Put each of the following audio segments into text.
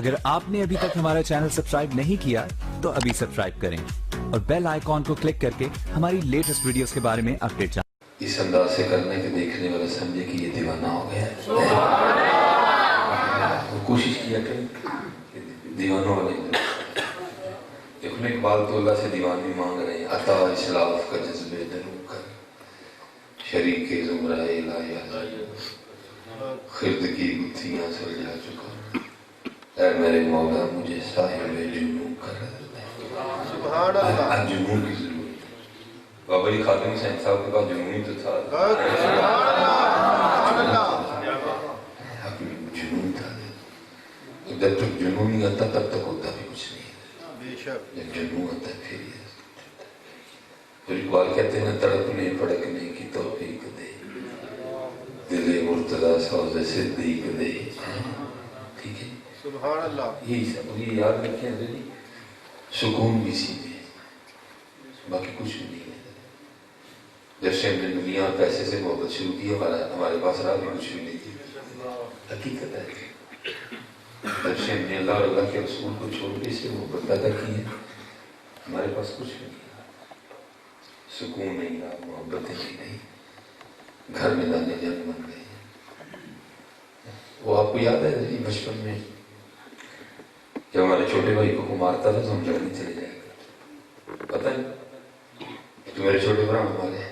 اگر آپ نے ابھی تک ہمارا چینل سبسکرائب نہیں کیا تو ابھی سبسکرائب کریں اور بیل آئیکن کو کلک کر کے ہماری لیٹسٹ ویڈیوز کے بارے میں اپڈیٹ جانیں۔ اس انداز سے کرنے کے دیکھنے والا سمجھے کہ یہ دیوانہ ہو گیا ہے۔ کوشش کیا کریں دیوانوں والے دیکھنے اقبال تو اللہ سے دیوانی مانگ رہے ہیں، عطا اسلاف کا جذبے دلوں کر شریک زمرہ الہی خرد کی گتھیاں سلجھا چکا، اے میرے مولا مجھے صاحب جنوں کر جنوں کی ضرورت ہے۔ بابا جی خاتم حسین صاحب کے پاس جنون ہی تو تھا، جنون تھا۔ جب تک جنون نہیں آتا تب تک ہوتا بھی کچھ نہیں ہے، جب جنون آتا ہے پھر یہ پھر اقبال کہتے ہیں تڑپنے پھڑکنے کی توفیق دے، دل مرتضیٰ سوز صدیق دے۔ ٹھیک ہے، سبحان اللہ۔ یہی سب یہ یاد رکھیں جی، سکون بھی اسی میں، باقی کچھ بھی نہیں ہے۔ جب سے ہم نے دنیا اور پیسے سے محبت شروع کی ہمارے پاس رہا بھی کچھ بھی نہیں تھی، حقیقت ہے۔ جب سے ہم نے اللہ اور اللہ کے رسول کو چھوڑ کے اسے محبت پیدا کی ہے ہمارے پاس کچھ بھی نہیں رہا، سکون نہیں رہا، محبتیں نہیں رہی، گھر میں دانے جان بن گئے۔ وہ آپ کو یاد ہے جی بچپن میں جب ہمارے چھوٹے بھائی کو مارتا تھا تو ہم لڑنے چلے جائے گا، پتہ ہے تو میرے چھوٹے بھائی ہمارے ہیں،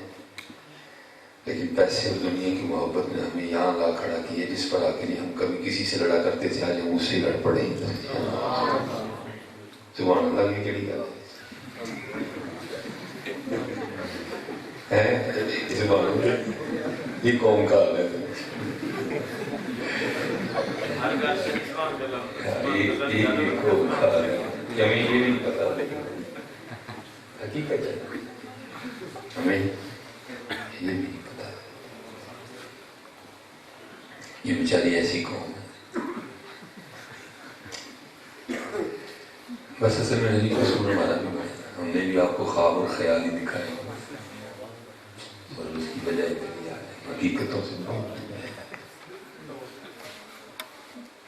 لیکن پیسے اور دنیا کی محبت نے ہمیں یہاں لا کھڑا کیا جس پر آ کے لیے ہم کبھی کسی سے لڑا کرتے تھے، آج ہم اس سے لڑ پڑے ہیں۔ سبحان اللہ کی کیڑی گل ہے، سبحان اللہ یہ قوم کا حال ہے۔ ہمیں یہ نہیں پتا، حقیقت ہے ہمیں یہ نہیں پتا، یہ بیچاری ایسی قوم ہے۔ بس اصل میں نہیں قصور ہمارا بھی بڑا، ہم نے بھی آپ کو خواب اور خیال ہی دکھائے اور اس کی بجائے حقیقتوں سے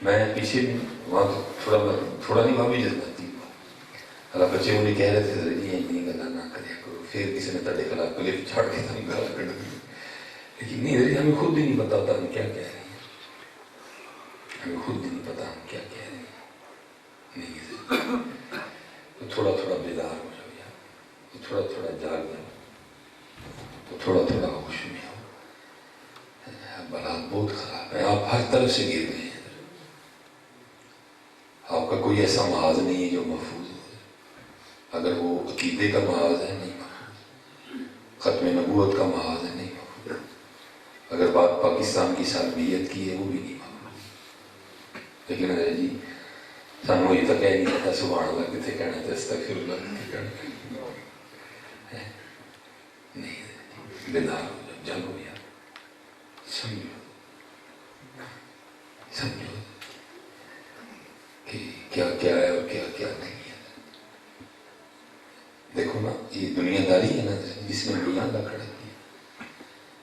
میں پیچھے بھی وہاں تو تھوڑا نہیں وہاں بھی جذباتی ہوا، اللہ بچے انہیں کہہ رہے تھے یہ نہیں گلا نہ کریا کرو، پھر کسی نے تڑے خلاف کلف چھاڑ کے تم گالا کر دی، لیکن نہیں ہمیں خود بھی نہیں پتا ہوتا ہم کیا کہہ رہے ہیں، ہمیں خود بھی نہیں پتا ہم کیا کہہ رہے ہیں۔ نہیں تو تھوڑا تھوڑا بیدار ہو جاؤ یار، تو تھوڑا تھوڑا جاگ جاؤ، تو تھوڑا تھوڑا ہوش میں آؤ، حالات بہت خراب ہے، آپ ہر طرف سے گر گئے ہیں، آپ کا کوئی ایسا محاذ نہیں ہے جو محفوظ ہو، اگر وہ عقیدے کا محاذ ہے نہیں محفوظ، ختم نبوت کا محاذ ہے نہیں محفوظ، اگر بات پاکستان کی سالمیت کی ہے وہ بھی نہیں محفوظ، لیکن اگر جی سانو یہ تو کہہ نہیں پتا سبحان اللہ کتنے کہنا تھا استغفر اللہ کتنے کہنا نہیں، بیدار ہو جاؤ، جاگو یار، سمجھو کہ کیا کیا ہے اور کیا کیا نہیں ہے۔ دیکھو نا یہ دنیا داری ہے نا جس نے میاں لا کھڑا کیا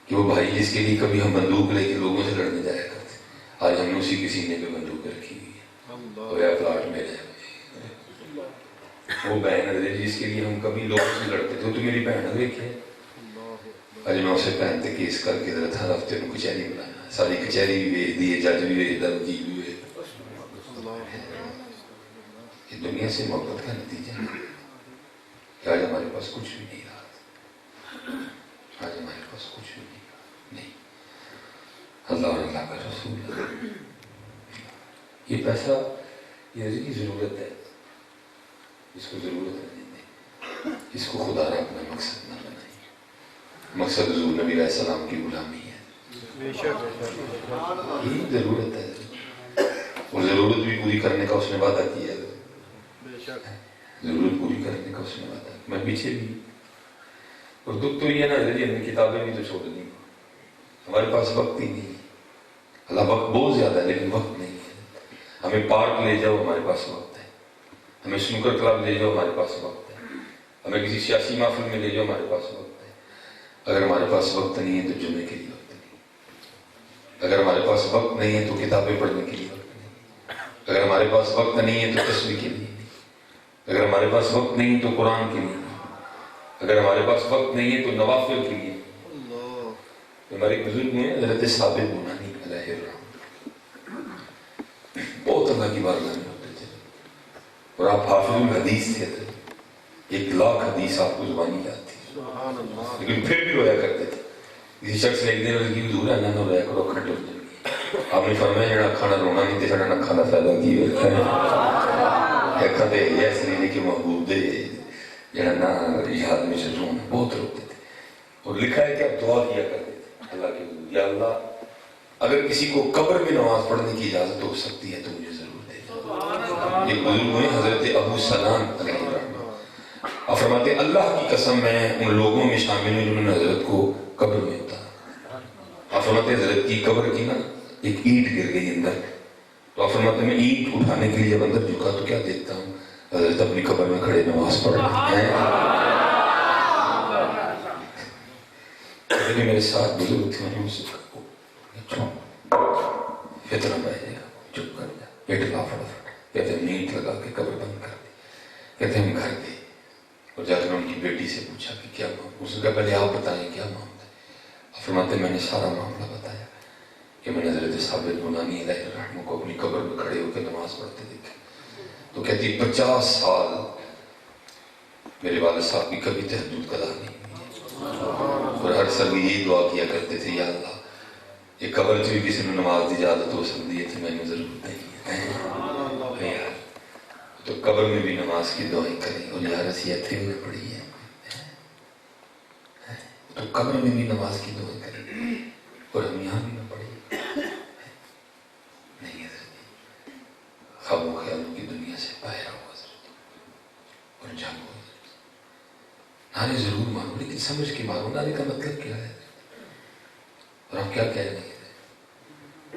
کہ وہ بھائی جس کے لیے کبھی ہم بندوق لے کے لوگوں سے لڑنے جایا کرتے، آج ہم نے اسی کے سینے پہ بندوق رکھی ہوئی ہے، اور پلاٹ میں رہے، وہ بہن ہے جس کے لیے ہم کبھی لوگوں سے لڑتے تھے، تو میری بہن دیکھے آج میں اسے پہنتے کیس کر کے ہر ہفتے میں کچہری بنانا، ساری کچہری بھی بھیج دی ہے، جج بھی بھیج دی، وکیل بھی بھیج دی۔ یہ دنیا سے محبت کا نتیجہ ہے کہ آج ہمارے پاس کچھ بھی نہیں رہا، آج ہمارے پاس کچھ بھی نہیں رہا، نہیں اللہ اور اللہ کا رسول۔ یہ پیسہ یہ رزق کی ضرورت ہے، اس کو ضرورت ہے، اس کو خدا نے اپنا مقصد نہ بنائی، مقصد حضور نبی علیہ السلام کی غلامی ہے، یہ ضرورت ہے، اور ضرورت بھی پوری کرنے کا اس نے وعدہ کیا ہے، ضرورت پوری کرنے کا اس نے وعدہ، میں پیچھے بھی، اور دکھ تو یہ نا جی ہم نے کتابیں بھی تو چھوڑ دی، ہمارے پاس وقت ہی نہیں، اللہ وقت بہت زیادہ ہے لیکن وقت نہیں ہے، ہمیں پارک لے جاؤ ہمارے پاس وقت ہے، ہمیں سنوکر کلب لے جاؤ ہمارے پاس وقت ہے، ہمیں کسی سیاسی محفل میں لے جاؤ ہمارے پاس وقت ہے، اگر ہمارے پاس وقت نہیں ہے تو جمعے کے لیے وقت نہیں، اگر ہمارے پاس وقت نہیں ہے تو کتابیں پڑھنے کے لیے وقت نہیں، اگر ہمارے پاس وقت نہیں ہے تو تسبیح کے لیے نہیں، اگر ہمارے پاس وقت نہیں ہے تو قرآن کے لیے نہیں، اگر ہمارے پاس وقت نہیں ہے تو نوافل کے لیے. ہمارے بزرگ میں حضرت ثابت بنانی علیہ الرحمۃ بہت اللہ کی بارگاہ میں ہوتے تھے اور آپ حافظ الحدیث تھے، 1,00,000 حدیث آپ کو زبانی یاد تھی، لیکن پھر بھی رویا کرتے تھے. کسی شخص نے ایک دن عرض کی حضور ہے نہ رویا کرو کھٹ ہو جائے گی. آپ نے فرمایا جڑا کھانا رونا نہیں تے ساڈا نہ کھانا فائدہ کی ہے اکھاں تے اس لیے کہ محبوب دے جڑا نہ یاد میں سے رونا بہت روتے تھے. اور لکھا ہے کہ آپ دعا کیا کرتے تھے اللہ کے حضور، یا اللہ اگر کسی کو قبر میں نماز پڑھنے کی اجازت ہو سکتی ہے تو مجھے ضرور دے. یہ بزرگ ہوئے حضرت ابو سلام علیہ الرحمۃ، آپ فرماتے اللہ کی قسم میں ان لوگوں میں شامل ہوں جنہوں نے حضرت کو قبر میں اتارا. آپ فرماتے حضرت کی قبر کی نا ایک اینٹ گر گئی اندر، تو آپ فرماتے میں اینٹ اٹھانے کے لیے جب اندر جھکا تو کیا دیکھتا ہوں حضرت اپنی قبر میں کھڑے نماز پڑھ رہے ہیں. میرے ساتھ بزرگ تھے، میں نے اسے فتنہ پہ جائے گا چپ کر جا پیٹ لا فٹافٹ، کہتے ہیں نیٹ لگا کے قبر بند کر دی. کہتے ہیں ہم گھر گئے اور جا کر ان کی بیٹی سے پوچھا کہ کیا معاملہ، اس نے کہا پہلے آپ بتائیں کیا معاملہ ہے. فرماتے میں نے سارا معاملہ بتایا کہ میں نے حضرت ثابت بنانی علیہ الرحمہ کو اپنی قبر میں کھڑے ہو کے نماز پڑھتے دیکھا. تو کہتی 50 سال میرے والد صاحب کی کبھی تہجد قضا نہیں اور ہر سال یہی دعا کیا کرتے تھے یا اللہ یہ قبر جو کسی نے نماز دی اجازت ہو سکتی ہے تو میں نے ضرور دینی ہے. تو قبر میں بھی نماز کی دعائیں کریں اور یار اسی اتھے میں پڑھی ہے تو قبر میں بھی نماز کی دعائیں کریں اور ہم یہاں بھی نہ پڑھیں. نہیں حضرت خواب و خیالوں کی دنیا سے باہر ہو حضرت اور جانو نعرے ضرور مانو لیکن سمجھ کے مانو. نعرے کا مطلب کیا ہے اور ہم کیا کہہ رہے ہیں.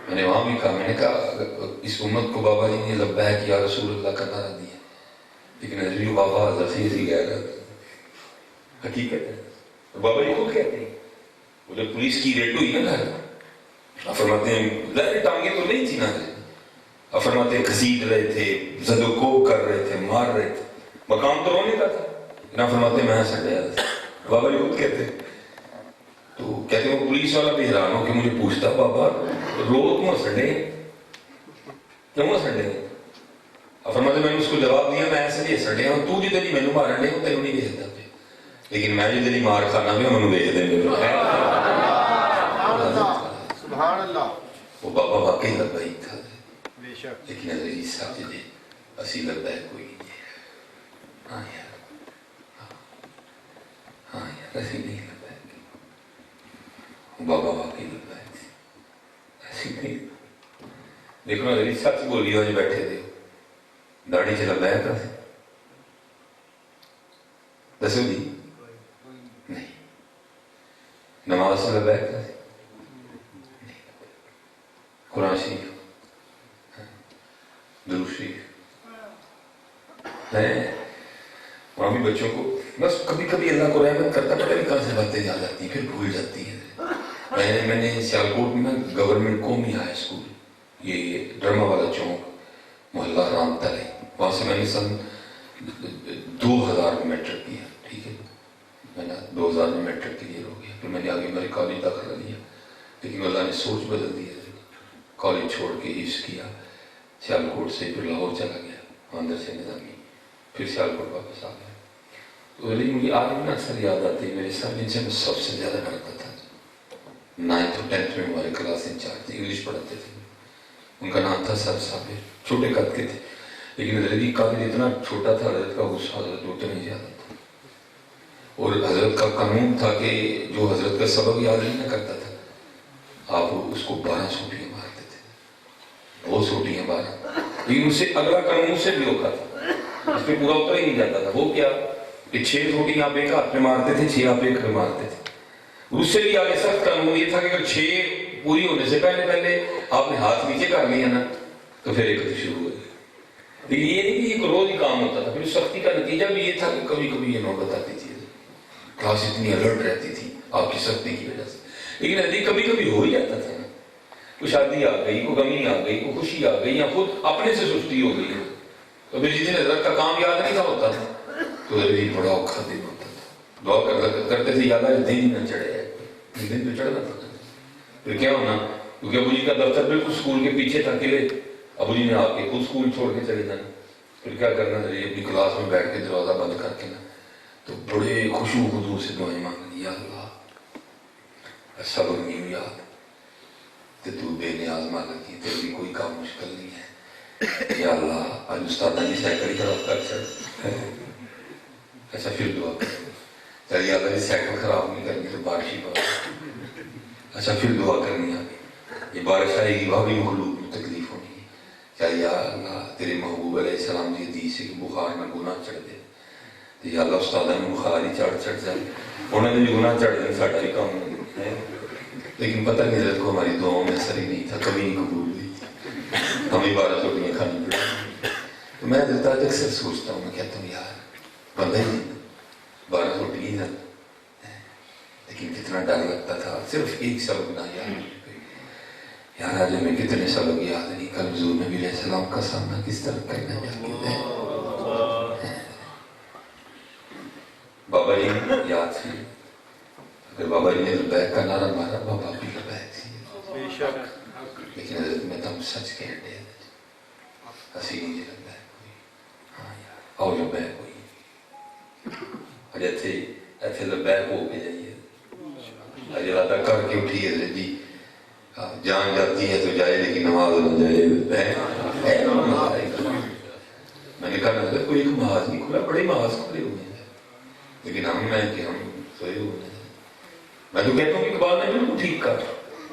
میں نے وہاں بھی کہا، میں نے کہا اس امت کو بابا جی نے لبیک یا رسول اللہ کا نعرہ دیا لیکن حضرت بابا ذخیر ہی کہہ رہا حقیقت ہے. بابا جی خود کہتے ہیں وہ جب پولیس کی ریڈ ہوئی نا گھر، فرماتے ہیں ظاہر ٹانگیں تو نہیں تھی نا، فرماتے ہیں گھسیٹ رہے تھے، زد و کوب کر رہے تھے، مار رہے تھے، مقام تو رونے کا تھا نہ. فرماتے ہیں میں ایسا گیا تھا. بابا جی خود کہتے ہیں. تو کہتے ہیں وہ پولیس والا بھی حیران ہو کہ مجھے پوچھتا بابا رو کیوں سڑے کیوں سڑے. فرماتے میں نے اس کو جواب دیا میں ایسے نہیں سڑے ہوں تو جی مینو مارن لے تینوں نہیں بھیجتا پہ لیکن میں جی مار کھانا بھی انہوں بھیج دیں. سبحان اللہ. وہ بابا واقعی لبیک تھا لیکن حضرت صاحب جی اسی لبیک کوئی نہیں. ہاں یار ہاں یار ایسی نہیں لبیک. بابا واقعی لبیک تھی ایسی نہیں. دیکھو نا حضرت سچ بولی ہو جو بیٹھے تھے داڑھی سے لبیک تھا دسو جی نہیں. نماز سے لبیک تھا قرآن شریف درود شریف. میں وہاں بھی بچوں کو بس کبھی کبھی اللہ کو رحمت کرتا پتہ نہیں کہاں سے باتیں یاد آتی ہیں پھر بھول جاتی ہیں. میں نے سیالکوٹ میں گورنمنٹ قومی ہائی اسکول یہ ڈرما والا چوک محلہ رام تلے وہاں سے میں نے سن 2000 میں میٹرک کیا. ٹھیک ہے میں نے 2000 میں میٹرک کلیئر ہو گیا. پھر میں نے آگے میرے کالج داخلہ لیا لیکن اللہ نے سوچ بدل دی. کالج چھوڑ کے عشق کیا سیالکوٹ سے پھر لاہور چلا گیا اندر سے نظامی پھر سیالکوٹ واپس آ گیا. تو مجھے آج بھی اکثر یاد آتی ہے میرے سر جن سے میں سب سے زیادہ ڈرتا تھا 9th اور 10th میں ہمارے کلاس انچارج تھے انگلش پڑھاتے تھے. ان کا نام تھا سر صابر. چھوٹے قد کے تھے لیکن حضرت کا کالج اتنا چھوٹا تھا حضرت کا غصہ حضرت اتنا ہی زیادہ تھا. اور حضرت کا قانون تھا کہ جو حضرت کا سبق یاد نہیں نہ کرتا تھا آپ اس کو 12 سوٹیاں مارتے تھے. 2 سوٹیاں 12 لیکن اس سے اگلا قانون اس سے بھی ہوتا تھا اس پہ پورا اتر ہی نہیں جاتا تھا. وہ کیا کہ 6 سوٹیاں آپ ایک ہاتھ پہ مارتے تھے 6 آپ ایک پہ مارتے تھے. اس سے بھی آگے سخت قانون یہ تھا کہ اگر 6 پوری ہونے سے پہلے آپ نے ہاتھ نیچے کر لیا نا تو پھر ایک شروع ہو گئی. لیکن یہ نہیں کہ ایک روز ہی کام ہوتا تھا. پھر سختی کا نتیجہ بھی یہ تھا کہ کبھی کبھی یہ نوبت آتی تھی کلاس اتنی الرٹ رہتی تھی آپ کی سختی کی وجہ سے. لیکن ابھی کبھی کبھی ہو ہی جاتا تھا نا کوئی شادی آ گئی، کوئی غمی آ گئی، کوئی خوشی آ گئی، یا خود اپنے سے سستی ہو گئی، تو پھر جس دن حضرت کا کام یاد نہیں تھا ہوتا تھا تو حضرت بڑا اوکھا دن ہوتا تھا، دعا کرتے تھے یا اللہ دن نہ چڑھے، دن تو چڑھنا تھا، پھر کیا ہونا، کیونکہ ابو جی کا دفتر بالکل اسکول کے پیچھے تھا قلعے، ابو جی نے آ کے خود اسکول چھوڑ کے چلے جانا، پھر کیا کرنا تھا اپنی کلاس میں بیٹھ کے دروازہ بند کر کے نا تو بڑے خوشو خضوع سے دعائیں مانگنی، یا اللہ صبر نہیں یاد کہ تو بے نیاز مالک کی، تیری کوئی کام مشکل نہیں ہے، یا اللہ آج استاد نے سائیکل خراب کر چڑھ، اچھا پھر دعا کر، چل یا اللہ سائیکل خراب نہیں کرنی تو بارش ہی پڑ، اچھا پھر دعا کرنی آگے، یہ بارش آئے گی بھابی مخلوق میں تکلیف ہونی ہے، کیا یا اللہ تیرے محبوب علیہ السلام کی حدیث ہے کہ بخار میں گناہ چڑھ دے، تو یا اللہ استاد نے بخار ہی چڑھ جائے، انہوں نے جو گناہ چڑھ دیں ساڑھا بھی کام ہے، لیکن پتہ نہیں حضرت کو ہماری دعاؤں میں اثر ہی نہیں تھا، کبھی نہیں قبول ہوئی، ہمیں 12 روٹیاں کھانی پڑی، تو میں دلتا ہے اکثر سوچتا ہوں، میں کہتا ہوں یار بندہ ہی نہیں 12 روٹی ہی لیکن کتنا ڈر لگتا تھا، صرف ایک سبق نہ یار آج ہمیں کتنے سبق یاد نہیں، کل حضور نبی علیہ السلام کا سامنا کس طرح کرنا چاہتے ہیں، بابا جی یاد سے اگر بابا جی نے لبیک کا نعرہ مارا بابا بھی لبیک سی، لیکن حضرت میں تم سچ کہہ رہے ہیں ہسی نہیں جی لبیک ہوئی، ہاں یار اور لبیک ہوئی، اور ایسے لبیک ہو کے جائیے، آج ارادہ کر کے اٹھی حضرت جی جان جاتی ہے تو جائے لیکن نماز نہ جائے، میں نے کہا حضرت کوئی ایک محاذ نہیں کھلا، بڑے محاذ کھلے ہوئے ہیں، لیکن ہم سوئے ہوئے ہیں، میں تو کہتا ہوں کہ اقبال نے بالکل ٹھیک کہا،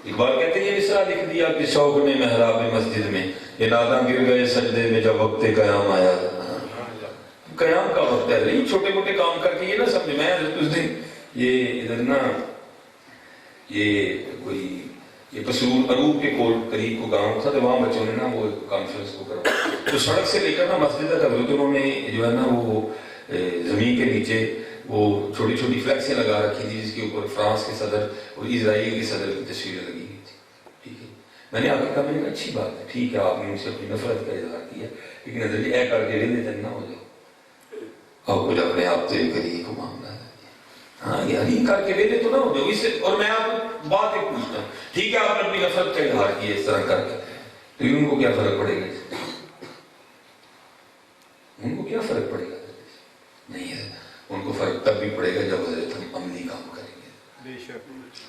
اقبال کہتے ہیں یہ مصرع لکھ دیا کہ شوق نے محراب مسجد میں، یہ ناداں گر گئے سجدے میں جب وقت قیام آیا، قیام کا وقت ہے، نہیں چھوٹے موٹے کام کر کے یہ نہ سمجھے، میں اس دن یہ ادھر نا یہ کوئی یہ پسرور عروب کے قریب کو گاؤں تھا، تو وہاں بچوں نے نا وہ کانفرنس کو کروا، تو سڑک سے لے کر نا مسجد تک حضرت انہوں نے جو ہے نا وہ زمین کے نیچے وہ چھوٹی چھوٹی فلیکسیں لگا رکھی تھی جس کے اوپر فرانس کے صدر اور اسرائیل کے صدر کی تصویریں لگی ہوئی تھی، ٹھیک ہے، میں نے آگے کہا میں نے کہا اچھی بات ہے، ٹھیک ہے آپ نے مجھ سے اپنی نفرت کا اظہار کیا، لیکن حضرت جی اے کر کے ریلے تک نہ ہو جاؤ، اور کچھ اپنے آپ تو یہ کریے کو معاملہ ہے، ہاں یار یہ کر کے ریلے تو نہ ہو جاؤ اس سے، اور میں آپ کو بات ایک پوچھتا ہوں، ٹھیک ہے آپ نے اپنی نفرت کا اظہار کیا اس طرح کر کے، لیکن ان کو کیا فرق پڑے گا، ان کو کیا فرق پڑے گا، نہیں ہے، ان کو فرق تب بھی پڑے گا جب حضرت ہم عملی کام کریں گے،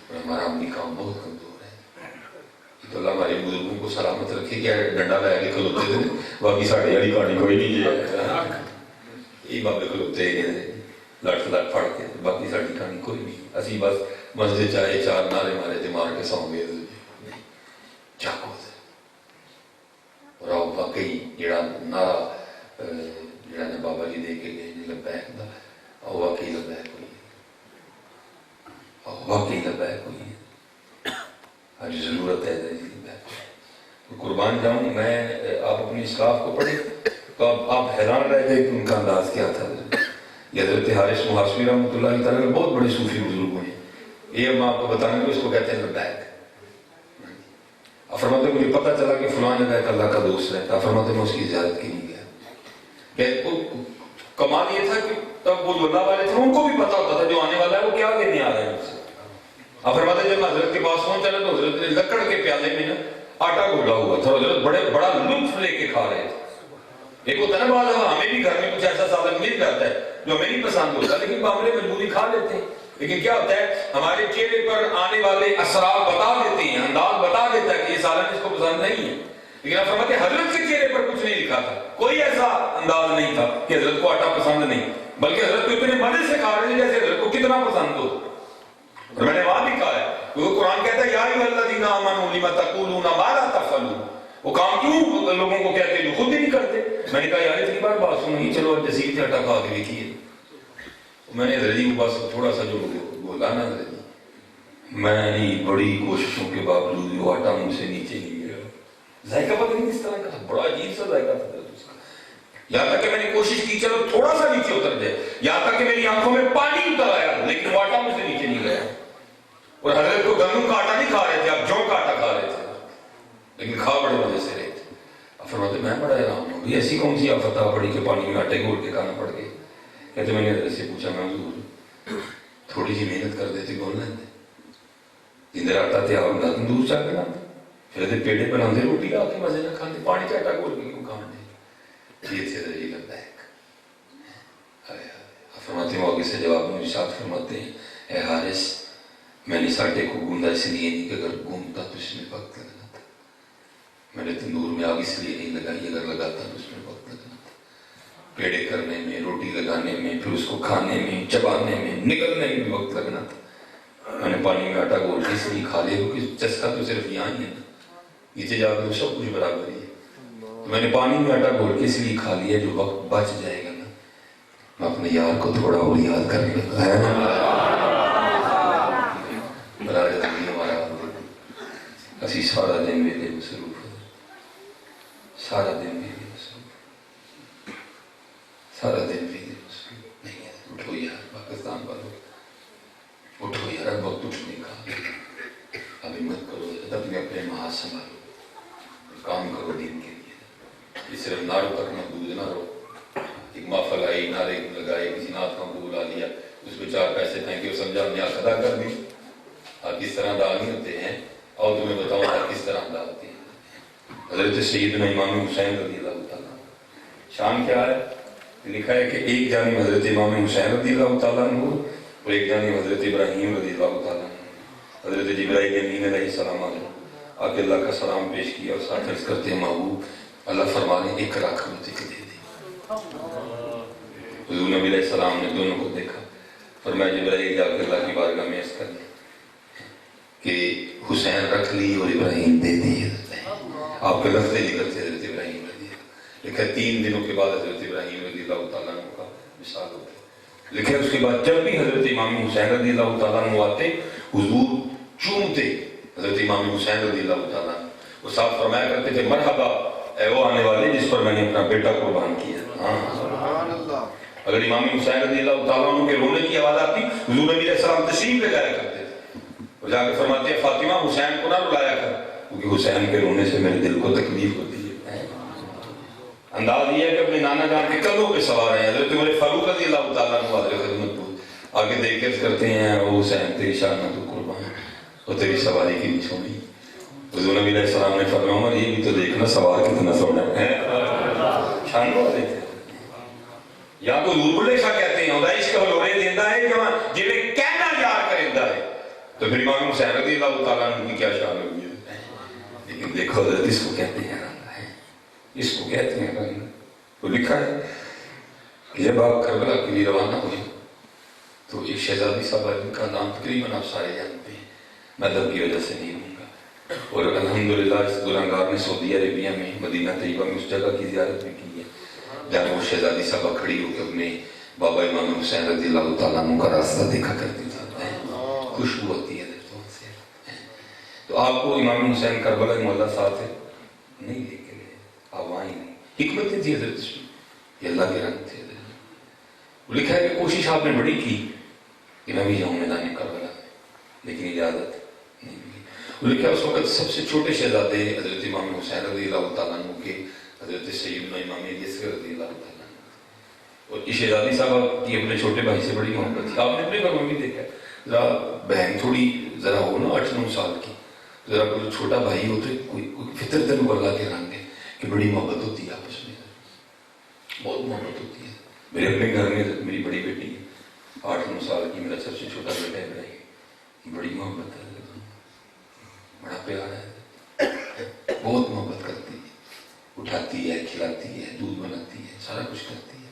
اور ہمارا عملی کام بہت کمزور ہے، تو اللہ ہمارے بزرگوں کو سلامت رکھے کہ ڈنڈا لے کے کھلوتے تھے، باقی ساڑھے والی کہانی کوئی نہیں ہے، یہ بابے کھلوتے ہیں لٹ لٹ پڑھ کے، باقی ساڑھی کہانی کوئی نہیں، اسی بس مسجد چاہے 4 نعرے مارے تھے مار کے سو گئے چاہو سے، اور آپ واقعی جڑا نعرہ جڑا نے بابا جی دے کے گئے لبیک دا، اور واقعی لبیک ہوئی ہے، اور واقعی لبیک ہوئی ہے، آج ضرورت ہے لبیک، قربان جاؤں میں، آپ اپنی اسلاف کو پڑھیں تو آپ حیران رہ گئے کہ ان کا انداز کیا تھا، یہ حضرت حارث محاسبی رحمۃ اللہ تعالیٰ نے بہت بڑے صوفی بزرگ ہوئے ہیں، یہ ہم آپ کو بتانے کو اس کو کہتے ہیں لبیک، فرماتے ہیں مجھے پتہ چلا کہ فلاں جگہ ایک اللہ کا دوست رہتا، فرماتے میں اس کی زیارت کی نہیں گیا، کہ کمال یہ تھا کہ تب وہ جو اللہ والے تھے ان کو بھی پتا ہوتا تھا جو آنے والا ہے وہ کیا کہنے آ رہا ہے مجھ سے، اب فرماتے ہیں جب میں حضرت کے پاس پہنچا تو حضرت نے لکڑ کے پیالے میں نا آٹا گھولا ہوا تھا، حضرت بڑا لطف لے کے کھا رہے تھے، ایک ہوتا ہے نا بعض ہمیں بھی گھر میں کچھ ایسا سالن مل جاتا ہے جو ہمیں نہیں پسند ہوتا لیکن معاملے مجبوری کھا لیتے ہیں، لیکن کیا ہوتا ہے ہمارے چہرے پر آنے والے اثرات بتا دیتے ہیں، انداز بتا دیتا ہے کہ یہ سالن اس کو پسند نہیں ہے، لیکن آپ فرماتے ہیں حضرت کے چہرے پر کچھ نہیں لکھا تھا، کوئی ایسا انداز نہیں تھا کہ حضرت کو آٹا پسند نہیں، بلکہ حضرت کو اتنے مزے سے کھا رہے ہیں جیسے حضرت کو کتنا پسند ہو، اور میں نے وہاں بھی کہا ہے کیونکہ قرآن کہتا ہے یا ایھا الذین آمنوا لم تقولون ما لا تفعلون، وہ کام کیوں لوگوں کو کہتے ہیں جو خود بھی نہیں کرتے، میں نے کہا یار اتنی بار بات سنی، چلو جسیر سے آٹا کھا کے دیکھیے، میں نے حضرت کو بس تھوڑا سا جو بولا نا حضرت میں بڑی کوششوں کے باوجود وہ آٹا مجھ سے نیچے نہیں گیا، ذائقہ پتہ نہیں کس طرح کا تھا، بڑا عجیب سا ذائقہ تھا اس کا، یہاں تک کہ میں نے کوشش کی چلو تھوڑا سا نیچے اتر جائے، یہاں تک کہ میری آنکھوں میں پانی اتر آیا لیکن وہ آٹا مجھ سے نیچے نہیں گیا، اور حضرت کو گندم کا آٹا نہیں کھا رہے تھے، آپ جو کا آٹا کھا رہے تھے، لیکن کھا بڑے مزے سے رہے تھے. اب فرماتے میں بڑا حیران ہوں بھی ایسی کون سی آفت آ پڑی کہ پانی میں آٹے گھول کے کھانا پڑ گیا. کہتے میں نے حضرت سے پوچھا میں حضور تھوڑی سی محنت کر دیتے گول لیندے جندر آٹا تے آؤں گا تندور چاہ کے لاندے پھر پیڑے بناندے روٹی آ کے مزے نہ کھاندے پانی کا آٹا گھول کے کیوں کھاندے. یہ تھے درجی لگتا ہے. فرماتے ہیں وہ آگے سے جواب میں ارشاد فرماتے ہیں اے حارث میں نے ساٹے کو گوندا اس لیے نہیں کہ اگر گوندا تو اس میں وقت لگنا تھا. میں نے تندور میں آگ اس لیے نہیں لگائی اگر لگاتا تو اس میں وقت لگنا تھا. پیڑے کرنے میں روٹی لگانے میں پھر اس کو کھانے میں چبانے میں نکلنے میں بھی وقت لگنا تھا. میں نے پانی میں آٹا گھول کے اس لیے کھا لیا کیونکہ چسکا تو صرف یہاں ہی ہے نا نیچے جا کے سب کچھ برابر ہی ہے. تو میں نے پانی میں آٹا گھول کے اس لیے کھا لیا جو وقت بچ جائے گا نا میں اپنے یار کو تھوڑا اور یاد کرنے لگا ہے ہمارا اسی سارا دن میرے مصروف ہے سارا دن میرے مصروف سارا دن میرے مصروف نہیں ہے. اٹھو یار پاکستان والوں اٹھو یار اب وقت اٹھنے کا اب ہمت کرو اپنے اپنے محاذ سنبھالو کام کرو دین کے لیے. یہ صرف نعروں تک محدود نہ رہو. ایک محفل آئی نعرے لگائے کسی نعت کا قبول آ لیا اس پہ 4 پیسے تھینک یو سمجھا ہم نے ادا کر دی. آپ کس طرح ادا نہیں ہوتے ہیں اور تمہیں بتاؤں آپ کس طرح ادا ہوتے ہیں. حضرت سیدنا امام حسین رضی اللہ تعالیٰ شان کیا ہے لکھا ہے کہ ایک جانب حضرت امام حسین رضی اللہ تعالیٰ اور ایک جانب حضرت ابراہیم رضی اللہ تعالیٰ. حضرت جبرائیل امین علیہ السلام علیہ آ کے اللہ کا سلام پیش کیا اور ساتھ عرض کرتے ہیں محبوب اللہ فرمانے ایک راکھ مجھے دے دے. حضور نبی علیہ السلام نے دونوں کو دیکھا فرمایا جبرائیل جا کے اللہ کی بارگاہ میں عرض کر دیا کہ حسین رکھ لی اور ابراہیم دے دی. آپ کے لفظ ذکر سے حضرت ابراہیم رضی اللہ لکھا 3 دنوں کے بعد حضرت ابراہیم رضی اللہ تعالیٰ عنہ کا وصال ہو گیا. لکھا اس کے بعد جب بھی حضرت امام حسین رضی اللہ تعالیٰ عنہ آتے حضور چومتے حضرت امام حسین رضی اللہ تعالیٰ عنہ. وہ صاحب فرمایا کرتے تھے مرحبا اے وہ آنے والے جس پر میں نے اپنا بیٹا قربان کیا. سبحان اللہ. اگر امام حسین رضی اللہ تعالیٰ عنہ کے رونے کی آواز آتی حضور نبی علیہ السلام تشریف لے جایا کرتے تھے اور جا کے فرماتے ہیں فاطمہ حسین کو نہ رلایا کر کیونکہ حسین کے رونے سے میرے دل کو تکلیف ہوتی ہے. انداز یہ ہے کہ اپنے نانا جان کے کندھوں پہ سوار ہیں. حضرت عمر فاروق رضی اللہ تعالیٰ عنہ حاضر خدمت کو آگے دیکھ کے کرتے ہیں وہ حسین تیری شان تو قربان اور تیری سواری کی نہیں چھوڑی. حضور نبی علیہ السلام نے فرمایا عمر یہ بھی تو دیکھنا سوار کتنا سونا ہے شان والے تھے. یا تو حضور بلے شاہ کہتے ہیں ہوتا عشق ہلورے دیندہ ہے جی کہنا یار کرندہ ہے تو پھر امام حسین رضی اللہ تعالیٰ عنہ کی کیا شان ہوگی. لیکن دیکھو حضرت اس کو کہتے ہیں اس کو کہتے ہیں تو لکھا ہے کہ جب آپ کربلا کے لیے روانہ ہوئے تو ایک شہزادی صاحبہ جن کا نام تقریباً آپ سارے جانتے ہیں میں ادب کی وجہ سے نہیں ہوں گا اور الحمدللہ اس گنہگار نے سعودی عربیہ میں مدینہ طیبہ میں اس جگہ کی زیارت بھی کی ہے جہاں وہ شہزادی صاحبہ کھڑی ہو کے اپنے بابا امام حسین رضی اللہ تعالیٰ عنہ کا راستہ دیکھا کرتی تھی. خوشبو ہوتی ہے دلوں سے. تو آپ کو امام حسین کربلا کے مولا ساتھ ہے نہیں لے کے گئے آپ وہاں ہی نہیں. حکمت تھی حضرت یہ اللہ کے رنگ تھے. لکھا ہے کہ کوشش آپ نے بڑی کی کہ میں بھی جاؤں میدان کربلا میں لیکن اجازت نہیں ملی. لکھا ہے اس وقت سب سے چھوٹے شہزادے حضرت امام حسین رضی اللہ تعالیٰ عنہ کے حضرت سیدنا امام یسر رضی اللہ تعالیٰ عنہ اور اس شہزادی صاحبہ کی اپنے چھوٹے بھائی سے بڑی محبت تھی. آپ نے اپنے گھر میں بھی دیکھا ذرا بہن تھوڑی ذرا ہو نا 8-9 سال کی ذرا کوئی چھوٹا بھائی ہو تو کوئی فطرت میں اللہ کے رنگ ہے کہ بڑی محبت ہوتی ہے آپس میں بہت محبت ہوتی ہے. میرے اپنے گھر میں میری بڑی بیٹی ہے 8-9 سال کی میرا سب سے چھوٹا بیٹا ہے ابراہیم بڑی محبت ہے بڑا پیار ہے بہت محبت کرتی ہے اٹھاتی ہے کھلاتی ہے دودھ بناتی ہے سارا کچھ کرتی ہے.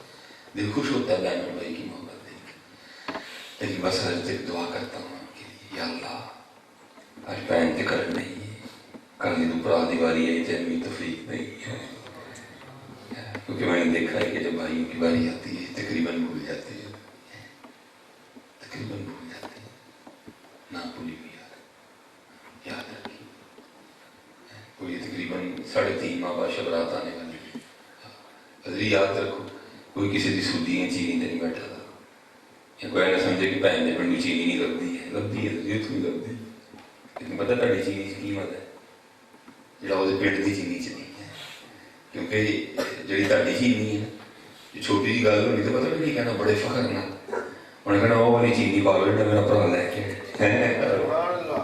دل خوش ہوتا ہے بہن اور بھائی کی محبت دیکھ کے. لیکن بس حضرت دعا کرتا ہوں ان کے لیے یا اللہ آج بہن کے کرم نہیں ہے کل دوپرا دیواری ہے جنوی تفریق نہیں ہے کیونکہ میں نے دیکھا ہے کہ جب بھائیوں کی باری آتی ہے تقریباً بھول جاتے ہیں نہ بھولی بھی یاد رکھیے. کوئی تقریباً 3.5 ماہ بعد شبرات آنے والی ہے. حضری یاد رکھو کوئی کسی کی سودی ہے چینی نہیں بیٹھا تھا یا کوئی نہ سمجھے کہ پہن دے پنڈو چینی نہیں لگتی ہے ضرورت نہیں لگتی. لیکن پتہ تھوڑی چینی کی قیمت ہے ਜਿਹੜਾ ਉਹਦੇ ਪਿੰਡ ਦੀ ਚੀਨੀ 'ਚ ਨਹੀਂ ਹੈ, ਕਿਉਂਕਿ ਜਿਹੜੀ ਤੁਹਾਡੀ ਚੀਨੀ ਹੈ ਜੇ ਛੋਟੀ ਜਿਹੀ ਗੱਲ ਹੋਣੀ ਤਾਂ ਪਤਾ ਨਹੀਂ ਕੀ ਕਹਿਣਾ, ਬੜੇ ਫਖਰ ਨਾਲ ਉਹਨੇ ਕਹਿਣਾ ਉਹ ਵਾਲੀ ਚੀਨੀ ਪਾ ਲਓ ਜਿਹੜਾ ਮੇਰਾ ਭਰਾ ਲੈ ਕੇ ਸੁਭਾਨ ਅੱਲਾਹ।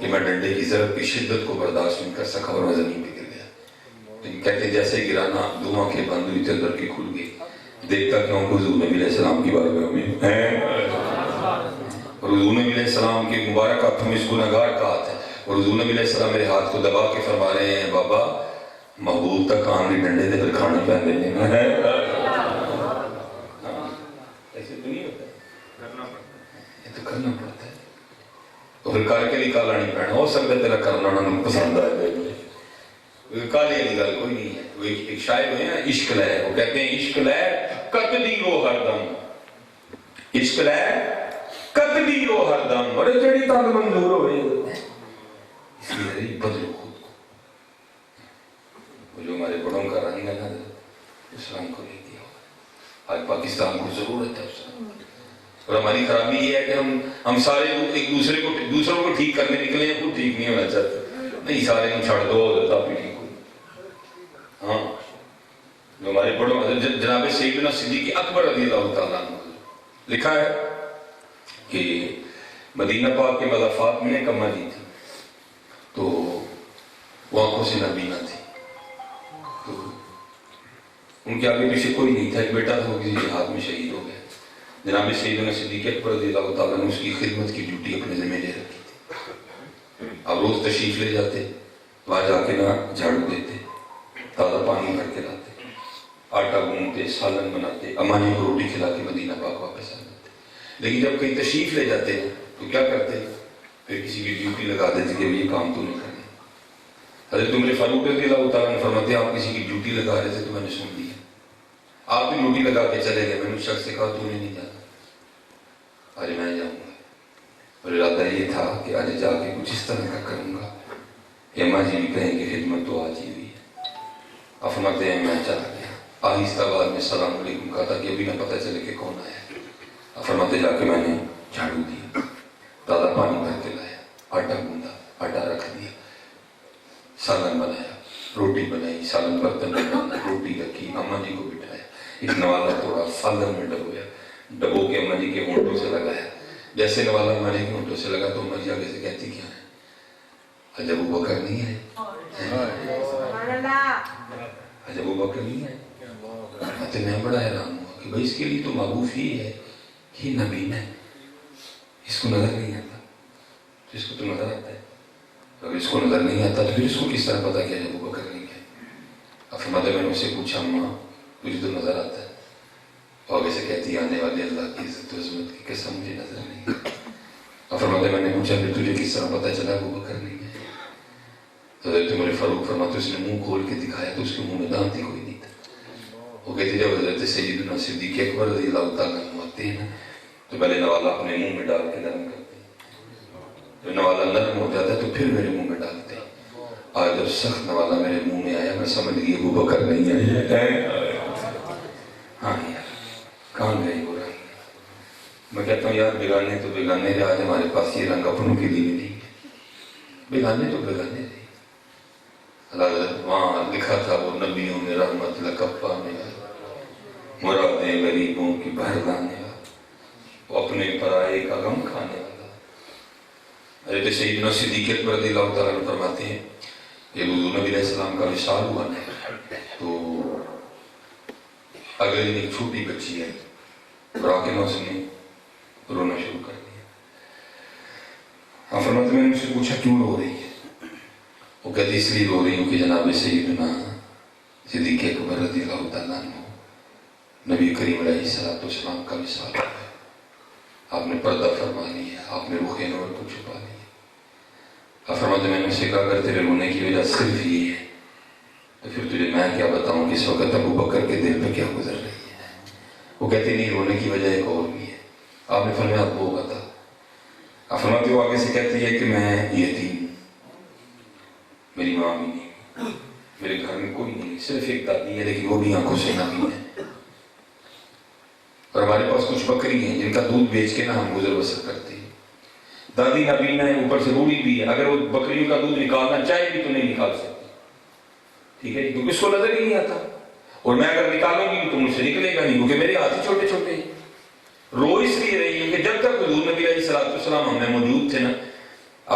کہ میں ڈنڈے کی ضرب کی شدت کو برداشت نہیں کر سکا اور میں زمین پہ گر گیا. لیکن کہتے جیسے گرانا دو آنکھیں بند ہوئی تھی اندر کی کھل گئی. دیکھتا کہ حضور نبی علیہ السلام کی بارگاہ میں اور حضور نبی علیہ السلام کے مبارک ہاتھوں میں اس گنہگار کا ہاتھ ہے اور حضور نبی علیہ السلام میرے ہاتھ کو دبا کے فرما رہے ہیں بابا محبوب تک کام نہیں ڈنڈے دے پھر کھانا پہن دینے میں ہے. ایسے تو نہیں ہوتا یہ تو کرنا پڑتا ہے. تو پھر کر کے بھی کالا نہیں پہنا ہو سکتا تیرا کرنا انہوں پسند آئے کالے والی گل کوئی نہیں ہے. وہ ایک شاعر ہوئے ہیں عشق لے وہ کہتے ہیں عشق لے قتلی رو ہر دم عشق لے قتلی رو ہر دم بڑے جڑی تاند منظور ہوئے اس لیے بدلو خود کو. وہ جو ہمارے بڑوں کا رنگ ہے نا اس رنگ کو لے دیا. آج پاکستان کو ضرورت ہے اس رنگ اور ہماری خرابی یہ ہے کہ ہم سارے ایک دوسروں کو ٹھیک کرنے نکلے ہیں خود ٹھیک نہیں ہونا چاہتے. نہیں سارے کو چھڑ دو آپ بھی ٹھیک ہو. ہاں جو ہمارے بڑوں جناب سیدنا صدیق اکبر رضی اللہ تعالیٰ عنہ لکھا ہے کہ مدینہ پاک کے مضافات میں ایک اماں جی تھی تو وہ آنکھوں سے نابینا تھی. تو ان کے آگے پیچھے کوئی نہیں تھا. ایک بیٹا تھا وہ کسی جہاد میں شہید ہو گیا. جناب سیدنا صدیق اکبر رضی اللہ تعالیٰ نے اس کی خدمت کی ڈیوٹی اپنے ذمہ لے رکھی تھی. اب روز تشریف لے جاتے وہاں جا کے نہ جھاڑو دیتے تازہ پانی بھر کے لاتے آٹا گوندتے سالن بناتے اماں جی کو روٹی کھلا کے مدینہ پاک واپس آ جاتے. لیکن جب کہیں تشریف لے جاتے ہیں تو کیا کرتے پھر کسی کی ڈیوٹی لگا دیتے کہ یہ کام تو نہیں کرنا. حضرت عمر فاروق رضی اللہ تعالیٰ نے فرماتے آپ کسی کی ڈیوٹی لگا رہے تھے تو میں نے سن لیا. آپ بھی ڈیوٹی لگا کے چلے گئے. میں نے اس شخص سے کہا تو نہیں جانا. آج میں جاؤں گا اور ارادہ یہ تھا کہ آج جا کے کچھ اس طرح کا کروں گا کہ اماں جی بھی کہیں کہ خدمت تو آج ہی ہوئی ہے. فرماتے ہیں میں چلا گیا. آہستہ آواز میں السلام علیکم کہا تھا کہ ابھی نہ پتہ چلے کہ کون آیا. فرماتے جا کے میں نے جھاڑو دیا تازہ پانی بھر کے لایا آٹا گوندا آٹا رکھ دیا سالن بنایا روٹی بنائی سالن برتن میں بنایا روٹی رکھی اماں جی کو بٹھایا. ایک نوالا توڑا سالن میں ڈبویا ڈبو کے اماں جی کے ہونٹوں سے لگایا. جیسے نوالا اماں جی کے ہونٹوں سے لگا تو اماں جی آگے سے کہتی کیا ہے عجب ابو بکر نہیں ہے عجب ابو بکر نہیں ہے. تو میں بڑا حیران ہوا کہ بھائی اس کے لیے تو معروف ہی ہے کہ نبی ہے اس کو نظر نہیں آتا تو اس کو تو نظر آتا ہے. اگر اس کو نظر نہیں آتا تو پھر اس کو کس طرح پتا کیا ابو بکر نہیں ہے. اب فرماتے میں نے اسے پوچھا اماں مجھے تو نظر آتا ہے. اور آگے سے کہتی ہے آنے والے اللہ کی عزت و عظمت کی قسم مجھے نظر نہیں ہے. اب فرماتے میں نے پوچھا پھر تجھے کس طرح پتا چلا ابو بکر نہیں ہے. تو حضرت عمر فاروق فرماتے اس نے منہ کھول کے دکھایا تو اس کے منہ میں دانت ہی کوئی نہیں تھا. وہ کہتے جب حضرت سیدنا صدیق اکبر رضی اللہ تعالیٰ عنہ آتے ہیں تو پہلے نوالا اپنے منہ میں ڈال کے نرم کرتے ہیں. جب نوالا نرم ہو جاتا ہے تو پھر میرے منہ میں ڈالتے ہیں. آج جب سخت نوالا میرے منہ میں آیا میں سمجھ گئی ابو بکر نہیں ہے. ہاں یار کہاں گئی وہ رنگ. میں کہتا ہوں یار بیگانے تو بیگانے رہے. آج ہمارے پاس یہ رنگ اپنوں کے لیے نہیں ہے. بیگانے تو بیگانے رہے. اللہ وہاں لکھا تھا وہ نبیوں میں رحمت لقب پانے والا مرادیں غریبوں کی بہر لانے والا وہ اپنے پرائے کا غم کھانے والا. حضرت سیدنا صدیق اکبر رضی اللہ تعالیٰ عنہ فرماتے ہیں کہ حضور نبی علیہ السلام کا وصال ہوا ہے تو اگلے دن ایک چھوٹی بچی ہے راکے میں اس نے رونا شروع کر دیا. فرماتے میں نے اس سے پوچھا کیوں رو رہی ہے. وہ کہتی اس لیے رو رہی ہوں کہ جناب سیدنا صدیق اکبر رضی اللہ تعالیٰ عنہ نبی کریم علیہ السلام کا وصال ہوا ہے. آپ نے پردہ فرما لیا آپ نے رخ نور کو چھپا لیا. فرماتے میں نے اسے کہا اگر تیرے رونے کی وجہ صرف یہ ہے تو پھر تجھے میں کیا بتاؤں کہ اس وقت ابو بکر کے دل پہ کیا گزر رہی ہے. وہ کہتی نہیں رونے کی وجہ ایک اور بھی ہے. آپ نے فرمایا آپ وہ بتا. فرماتے وہ آگے سے کہتی ہے کہ میں یتیم میری ماں بھی نہیں میرے گھر میں کوئی نہیں صرف ایک دادی ہے لیکن وہ بھی آنکھوں سے نابین ہے اور ہمارے پاس کچھ بکری ہیں جن کا دودھ بیچ کے نہ ہم گزر بسر کرتے ہیں. دادی نابینا ہے اوپر سے بوڑھی بھی ہے. اگر وہ بکریوں کا دودھ نکالنا چاہے بھی تو نہیں نکال سکتی. ٹھیک ہے کیونکہ اس کو نظر ہی نہیں آتا اور میں اگر نکالوں گی تو مجھ سے نکلے گا نہیں کیونکہ میرے ہاتھ چھوٹے چھوٹے ہیں. رو اس لیے رہی ہے کہ جب تک حضور نبی علیہ السلام ہم میں موجود تھے نا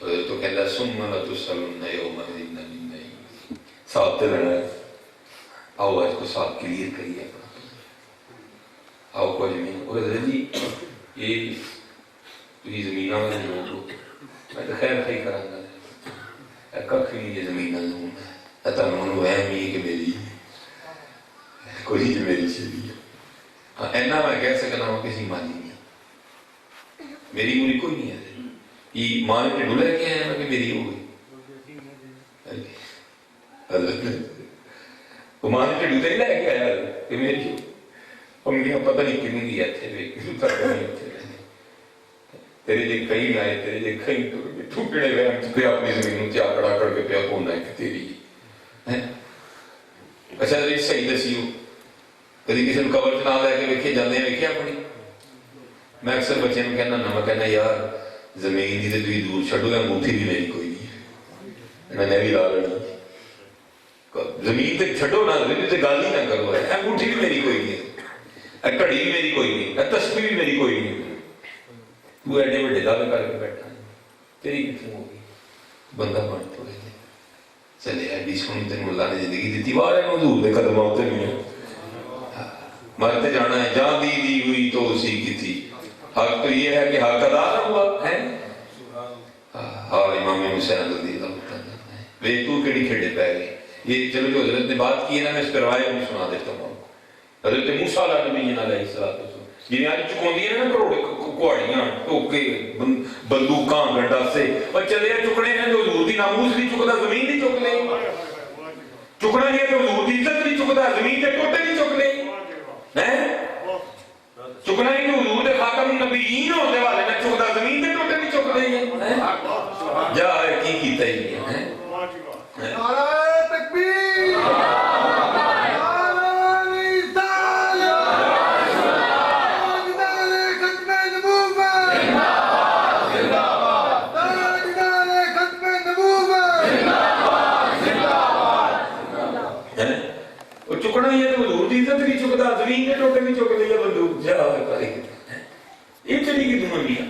تو کہنا ثم لتسألن یومئذ عن النعیم. صاحب تے رہنا ہے. آؤ آج کو صاحب کلیئر کریے اپنا. آؤ کو زمین اور حضرت جی یہ تھی زمینہ میں لوگ ہو میں تو خیر خی کرا گا ککھ نہیں یہ زمینہ لوں میں تنہوں وہم ہی کہ میری کوئی جو میری چلی ہے. ہاں اینا میں کہہ سکنا ہوں کسی مانی نہیں میری موری کوئی نہیں ہے. یہ ماں نے ڈھولے کیا ہے کہ میری ہو گئی حضرت وہ ماں نے ڈھولے ہی لے کے آیا کہ میری ہو پنگیاں پتہ نہیں کنوں گی ایتھے وے کنوں تک نہیں ایتھے رہنے تیرے جے کہیں آئے تیرے جے کہیں تو کڑے گئے ہم چکے اپنی زمینوں تیا کڑا کر کے پیا پونا ہے کہ تیری اچھا تو صحیح دسی ہو کدی کسی نے قبر چنا لے کے ویکھے جاندے ہیں ویکھے اپنی. میں اکثر بچے میں کہنا نہ میں کہنا یار زمین دی تے تسی دور چھڈو گے انگوٹھی بھی میری کوئی نہیں میں نے بھی لا لینی زمین تے چھڈو نہ زمین تے گل ہی نہ کرو انگوٹھی بھی میری کوئی نہیں گھڑی بھی میری کوئی نہیں تسبیح بھی میری کوئی نہیں. تو ایڈے بڑے دعوے کر کے بیٹھا ہے تیری کتوں ہوگی بندہ بن تھوڑے نے چلے ایڈی سونی تینوں اللہ نے زندگی دیتی وارے نو حضور دے قدم آتے نہیں ہیں مرتے جانا ہے جان دی ہوئی تو اسی کی تھی. حق تو یہ ہے کہ حق ادا نہ ہوا ہے. ہاں امام حسین رضی اللہ عنہ بے تو کیڑی کھیڑے پہ گئے. یہ چلو جو حضرت نے بات کی ہے نا میں اس پر روایت بھی سنا دیتا ہوں. حضرت موسیٰ علیہ السلام جنہیں آج چکوندی ہے نا کروڑے کوڑیاں ٹوکے بندوقاں گنڈا سے اور چلے چکنے ہیں جو حضور دی ناموس نہیں چکتا زمین نہیں چک لے چکنا نہیں ہے تو حضور دی عزت نہیں چکتا زمین کے ٹوٹے نہیں چک لے چکنا ہی جو حضور دے خاتم النبیین ہونے والے نے چکتا زمین کے ٹوٹے نہیں چک لے جا کی کیتا ہی ہے. نعرہ تکبیر چکنا ہی ہے تو حضور دی عزت نہیں چکتا زمین کے ٹوٹے نہیں چک لے بندوق جا کرے یہ چلی کی تم انڈیا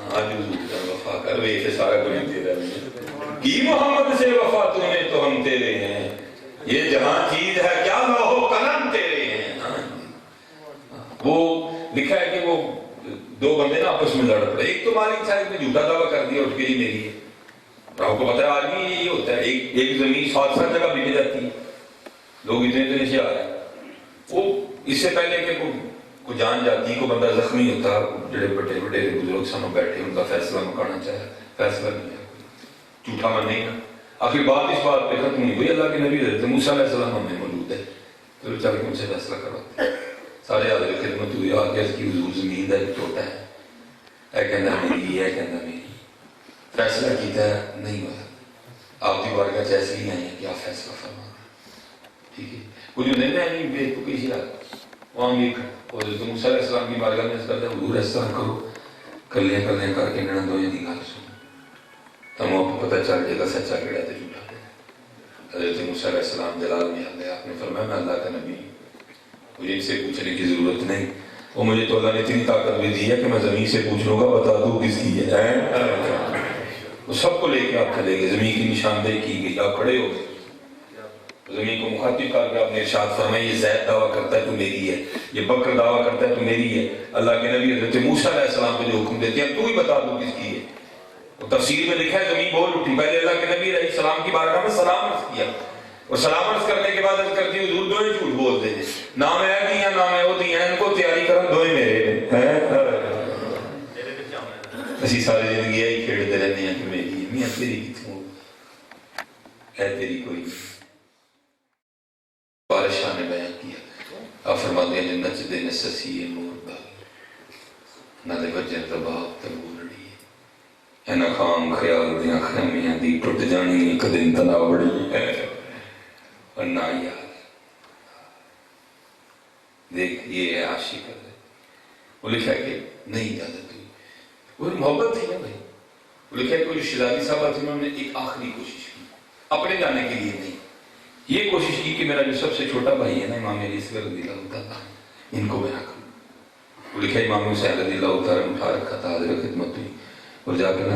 آج حضور کا وفا کر وے سے سارا کچھ تیرا نہیں کی محمد سے وفا تو نے تو ہم تیرے ہیں یہ جہاں چیز ہے کیا لوہو قلم تیرے ہیں. وہ لکھا ہے کہ وہ دو بندے نا آپس میں لڑ پڑے. ایک تو مالک صاحب نے جھوٹا دعویٰ کر دیا اٹھ کے ہی میری ہے. آپ کو پتہ ہے آدمی یہ ہوتا ہے ایک زمین 7 جگہ بک جاتی ہے لوگ اتنے سے آ رہے ہیں. وہ اس سے پہلے کہ کو جان جاتی کو بندہ زخمی ہوتا جڑے بڑے بڑے بزرگ سنوں بیٹھے ان کا فیصلہ مکانا چاہے فیصلہ نہیں ہے جھوٹا من نہیں نا. آخر بات اس بات پہ ختم نہیں ہوئی. اللہ کے نبی حضرت موسیٰ علیہ السلام ہمیں موجود ہے تو چل کے ان سے فیصلہ کرواتے سارے حاضر خدمت ہوئی آ کے اس کی حضور زمین کا ایک ٹوٹا ہے اے کہنا میری ہے کہنا میری فیصلہ کیتا ہے نہیں ہوا آپ کی بارگاہ سے ایسے ہی آئی ہیں کہ آپ فیصلہ فرما ٹھیک ہے. وہ جو نہیں ہے بے تو کسی وہاں بھی حضرت موسیٰ علیہ السلام کی بارگاہ میں اس کرتے ہیں حضور اس طرح کرو کلے کر کے نڑا دو یہ دی گل سنو تم آپ کو پتہ چل جائے گا سچا کیڑا تے جھوٹا. حضرت موسیٰ علیہ السلام جلال میں آ گئے آپ نے فرمایا میں اللہ کا نبی مجھے ان سے پوچھنے کی ضرورت نہیں وہ مجھے تو اللہ نے اتنی طاقت بھی دی ہے کہ میں زمین سے پوچھ لوں گا بتا دوں کس کی ہے. وہ سب کو لے کے آپ چلے گئے زمین کی نشاندہی کی گئی آپ کھڑے ہو گئے زمین کو مخاطب کر کے آپ نے ارشاد فرمایا یہ زید دعویٰ کرتا ہے تو میری ہے یہ بکر دعویٰ کرتا ہے تو میری ہے. اللہ کے نبی حضرت موسیٰ علیہ السلام کو جو حکم دیتے ہیں تو ہی بتا دوں کس کی ہے. تفسیر میں لکھا ہے زمین بول اٹھی پہلے اللہ کے نبی علیہ السلام کی بارگاہ میں سلام عرض کیا اور سلام عرض کرنے کے بعد عرض کرتی حضور دوئے جھوٹ بولتے ہیں نام ہے کہ یا نام ہے وہ دی ہیں ان کو تیاری کرن دوئے میرے اسی سارے زندگی یہی کھیڑتے رہتے ہیں کہ میری میاں تیری کتوں ہے تیری کوئی نہیں. بارشاہ نے بیان کیا آپ فرماتے ہیں جنت سے دینے سسی نور باغ نہ دے بجن رباب تبور ہے نہ خام خیال دیاں خیمیاں دی ٹوٹ جانی ایک دن تنا بڑی ہے اور نہ یاد دیکھ یہ ہے عاشق ہے وہ لکھا ہے کہ نہیں اجازت ہوئی وہ محبت تھی نا بھائی. وہ لکھا ہے کہ جو شہزادی صاحب تھے انہوں نے ایک آخری کوشش کی اپنے جانے کے لیے نہیں یہ کوشش کی کہ میرا جو سب سے چھوٹا بھائی ہے نا امام علی اصغر رضی اللہ تعالیٰ ان کو میں نہ کروں. وہ لکھا ہے امام حسین رضی اللہ تعالیٰ اٹھا رکھا تھا حاضر خدمت ہوئی اور جا کر نا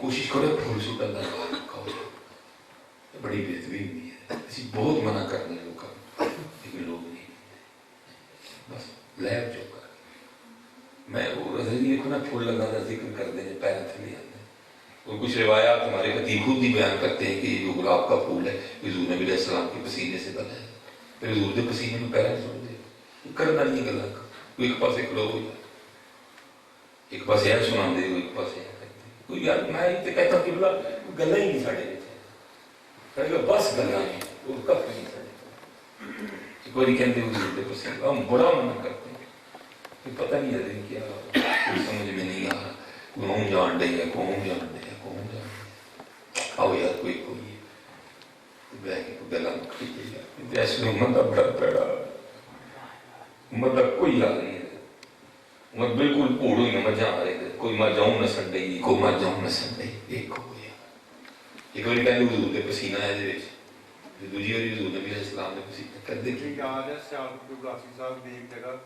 کوشش کرو پھول سٹن کا باہر رکھا ہو بڑی بہتری ہوئی ہے اسی بہت منع کرنے لوگ لیکن لوگ نہیں بس لیب جو کر میں وہ دیکھو نا پھول لگانا ذکر کر دیں پیر تھلے آتے اور کچھ روایات ہمارے خطیب خود ہی بیان کرتے ہیں کہ یہ جو گلاب کا پھول ہے حضور نبی علیہ السلام کے پسینے سے بنا ہے پھر حضور کے پسینے میں پیر چھوڑ دے کرنا نہیں گلا کا کوئی ایک پاس کھڑو ہو جائے ایک پاس یہ سنا دے ایک پاس یہ کوئی یار میں تو کہتا ہوں کہ بلا گلا ہی نہیں ساڑے کہے گا بس گلا نہیں وہ کب نہیں ساڑے کوئی کہتے حضور کے پسینے ہم بڑا منع کرتے ہیں پتہ نہیں ہے کیا کوئی سمجھ میں نہیں آ رہا کون جان دے ہے کون جان دے ہے کون جان دے آؤ یار کوئی کوئی بہ کے گلا مکھی دے ایسے امت کا بڑا پیڑا امت کا کوئی حال نہیں ہے امت بالکل پوڑو ہی نہ جا رہے کوئی ماں جاؤں نہ سن دے کوئی ماں جاؤں نہ سن دے ایک ہو گیا ایک بار کہتے حضور کے پسینہ ہے دے دوسری بار حضور نبی علیہ السلام کے پسینہ کر دے ٹھیک ہے سیاحت کے بلاسی صاحب دی ایک جگہ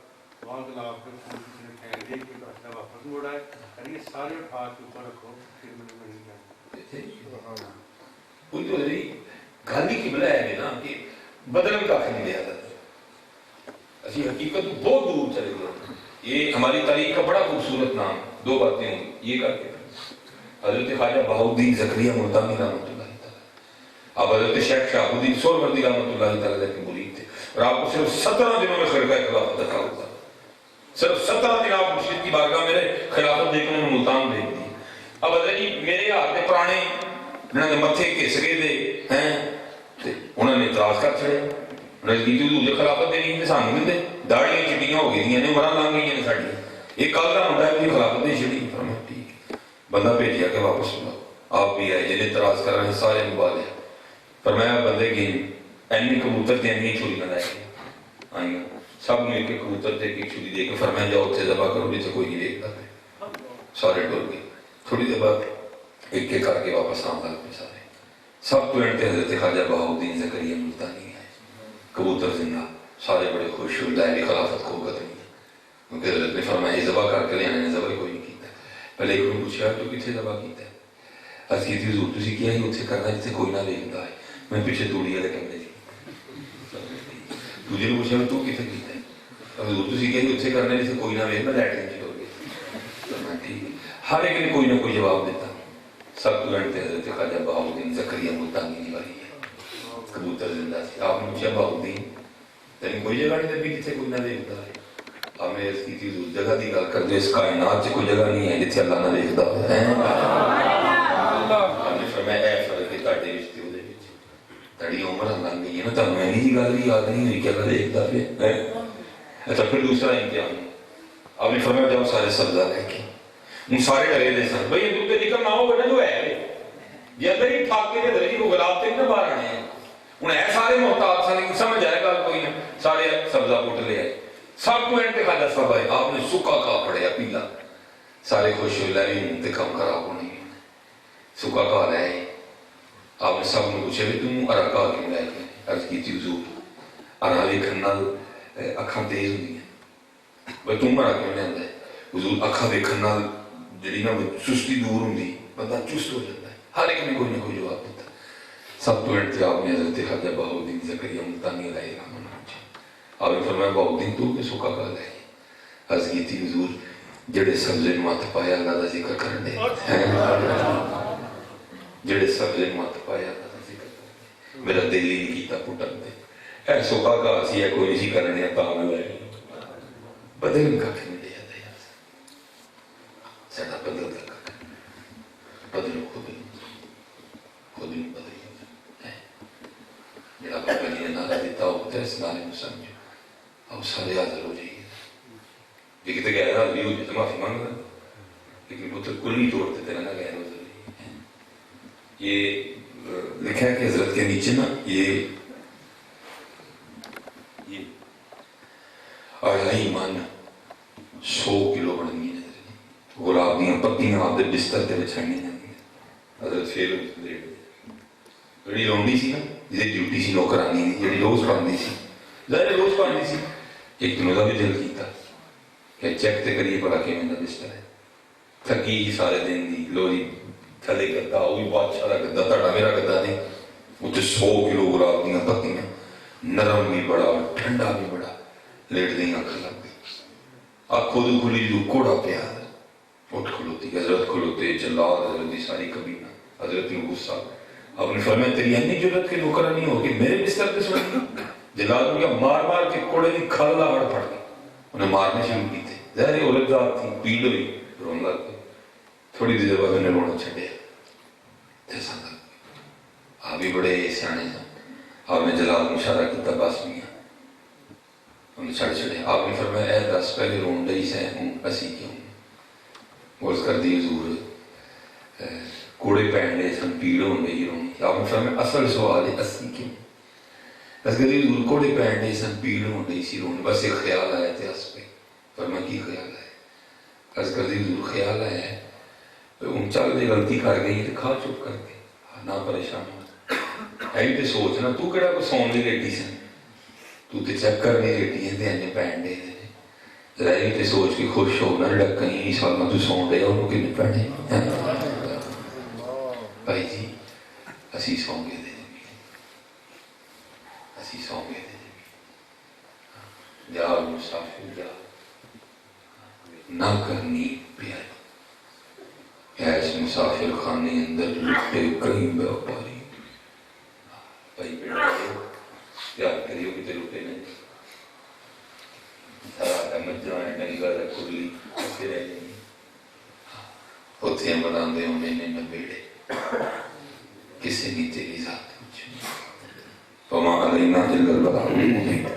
وہاں گلاب کے پھول کسی نے پھینک دیے کوئی راستہ واپس موڑا ہے یعنی یہ سارے اٹھا کے اوپر رکھو پھر میں نہیں جانا کوئی تو گاندھی کی بلا ہے نا کہ بدل میں کافی نہیں لیا تھا اسی حقیقت بہت دور چلے گئے یہ ہماری تاریخ کا بڑا خوبصورت نام دو باتیں ہوں یہ کر کے حضرت خواجہ بہاؤالدین زکریا ملتانی رحمۃ اللہ تعالیٰ اب حضرت شیخ شہاب الدین سہروردی رحمۃ اللہ تعالیٰ کے مرید تھے اور آپ کو صرف 17 دنوں میں خرقہ خلافت عطا ہوتا صرف 17 دن آپ مرشد کی بارگاہ میرے خلافت دیکھنے میں ملتان بھیج دی اب حضرت جی میرے ہاتھ میں پرانے انہوں نے متھے گھس گئے تھے ہیں انہوں نے اعتراض کر چھڑے انہوں نے کہا تُو خلافت دینی ہے سانوں بھی دے داڑیاں چٹیاں ہو گئی ہیں عمریں لنگ گئی ہیں ساڑی یہ کل کا منڈا ہے کہ خلافت دی چھڑی فرمایا ٹھیک ہے بندہ بھیجیا کہ واپس لاؤ آپ بھی آئے جنہیں اعتراض کر رہے ہیں سارے مبالے فرمایا بندے کی اینی کبوتر تے اینی چھری نہ لائے گئے آئیں سب نے ایک کبوتر تے ایک چھری دے کے فرمایا جاؤ اتنے ذبح کرو جیسے کوئی نہیں دیکھتا پہ سارے ڈر گئے تھوڑی دیر بعد ایک ایک کر کے واپس آمد آئے سارے سب تو انتے حضرت خواجہ بہاؤالدین زکریا ملتانی آئے کبوتر زندہ سارے بڑے خوش ہوئے دائمی خلافت کو قدر نہیں کیونکہ حضرت نے فرمایا یہ ذبح کر کے لے آنے نے ذبح کوئی نہیں کیتا پہلے ایک نے پوچھا تو کتنے ذبح کیتا ہے از کی تھی حضور تسی کیا ہی اتنے کرنا جسے کوئی نہ دیکھتا ہے میں پیچھے دوڑی والے کمرے جی تجھے نے پوچھا تو کتنے کیتا ہے حضور تسی کیا ہی اتنے کرنا جسے کوئی نہ دیکھتا لیٹرین چ ڈر گئے ہر ایک نے کوئی نہ کوئی جواب دیتا سب تو انتے حضرت خواجہ بہاؤالدین زکریا ملتانی والی ہے کبوتر زندہ سی آپ نے پوچھا بہاؤالدین تین کوئی جگہ نہیں دبی جتنے کوئی نہ دیکھتا ہے آپ نے اس کی چیز اس جگہ دی گل کر دے اس کائنات سے کوئی جگہ نہیں ہے جتنے اللہ نہ دیکھتا ہے آپ نے فرمایا اے فرق ہے تاڑے رشتے ہو دے تاڑی عمر اللہ گئی ہے نا تب میں نہیں گل بھی یاد نہیں ہوئی کہ اللہ دیکھتا پہ اچھا پھر دوسرا امتحان آپ نے فرمایا جاؤ سارے سبزہ لے کے ان سارے ڈرے دے سن بھئی اندر کے نکل نہ ہو گا جو ہے یہ اندر ہی ٹھاک کے دے درجی کو گلاب تک نہ باہر آنے ہیں انہیں ہے سارے محتاط سن لیکن سمجھ آئے گا کوئی نہ سارے سبزہ پوٹ لے آئے سب کو انتے خواجہ صاحب آئے آپ نے سکا کا پڑیا پیلا سارے خوش ہو لے بھی کم خراب ہونے سکا کا لے آئے آپ نے سب نے پوچھا کہ تم ارکا کیوں لے کے عرض کی تھی حضور ارا دیکھنا اکھاں تیز ہوئی ہیں بھئی تم ارا کیوں لے آندے حضور اکھاں دیکھنا جڑی نا سستی دور ہوندی بندہ چست ہو جاتا ہے ہر ایک نے کوئی نہ کوئی جواب دیتا سب تو انتے آپ نے حضرت خواجہ بہاؤالدین زکریا ملتانی علیہ الرحمہ آپ نے فرمایا بہاؤالدین تو کہ سکا کا لے عرض کی تھی حضور جڑے سبزے مات پایا اللہ دا ذکر کرنے جڑے سبزے مات پایا اللہ دا ذکر کرنے میرا دل ہی نہیں کیتا پٹن دے اے سکا کا اسی ہے کوئی نہیں کرنے تاں لے بدل کا کھنے دے جاتا ہے سیدہ بدل کا بدلو خود بدل جڑا بابا جی نے نعرہ دیتا ہو پتہ اس نعرے میں سمجھو اب سارے حاضر ہو جائیے یہ کہتے گئے حاضر ہو جائے معافی مانگ رہا لیکن پتر کل نہیں توڑتے تیرا نہ گئے حاضر یہ لکھا ہے کہ حضرت کے نیچے نا یہ اڑائی من 100 کلو بڑھنی ہے گلاب دیاں پتیاں آپ دے بستر تے بچھاڑنی جاندی ہیں حضرت فیل جڑی لونڈی سی نا جسے ڈیوٹی سی نوکرانی دی جڑی روز پڑھنی سی ظاہر روز پڑھنی سی ایک دن دا بھی دل کیتا کہ چیک تے کریے پڑا کہ میں بستر ہے تھکی سارے دن دی لو جی تھلے گدا وہ بھی بادشاہ کا گدا تھا میرا گدا نہیں اتنے 100 کلو گلاب دیا پتیاں نرم بھی بڑا ٹھنڈا بھی بڑا لیٹ دیں اکھ لگ گئی آنکھوں تو کھلی جو کوڑا پیا اٹھ کھلوتی حضرت کھلوتے جلاد حضرت کی ساری کبینہ حضرت نے غصہ آپ نے فرمایا تیری انی جرت کے نوکرہ نہیں ہوگی میرے بستر پہ سنی جلاد نے کہا مار مار کے کوڑے کی کھلا ہڑ پڑ گئی انہیں مارنے شروع کی تھے ظاہر اولد ذات تھی پیڑ ہوئی رون لگ گئی تھوڑی دیر بعد انہیں رونا چھڑیا جیسا لگ گئی آپ بھی بڑے سیانے ہیں آپ نے جلال میں اشارہ کیا بس میاں انہیں چھڑ چھڑے آپ نے فرمایا اے دس پہلے رون ڈئی سے ہوں اسی کیوں غرض کر دی حضور کوڑے پہن لے سن پیڑ ہوں گئی رونی آپ نے فرمایا اصل سوال ہے اسی کیوں اس کہتے ہیں کوڑے پہن لے سن پیڑ ہوں گئی سی رونی بس ایک خیال آیا تھے اس پہ فرمایا کی خیال آیا اس کہتے ہیں خیال آیا ہے ان چل دے غلطی کر گئی ہے تو کھا چپ کر کے نہ پریشان ہو ہے تو سوچنا تو کہڑا کو سون لی ریٹی سن تو تے چیک کرنی ریٹی ہیں تے انہیں پہن دے ذرا یہ تے سوچ کے خوش ہونا جڑا کہیں سال میں تو سون دے انہوں کنے پہنے بھائی جی اسی سون گے دے اسی سون گے دے جا مسافر جا نہ کرنی پیاری ایس مسافر خانے اندر لٹے کئی بیوپاری بھائی بیٹا یاد کریو کہ تے لٹے نہیں سارا احمد جوائن نہیں گا کلی اسے رہ جائیں ہوتے ہیں بلان دے ہونے میں بیڑے کسی نہیں تیری ذات کچھ نہیں فما علینا جل البلاغ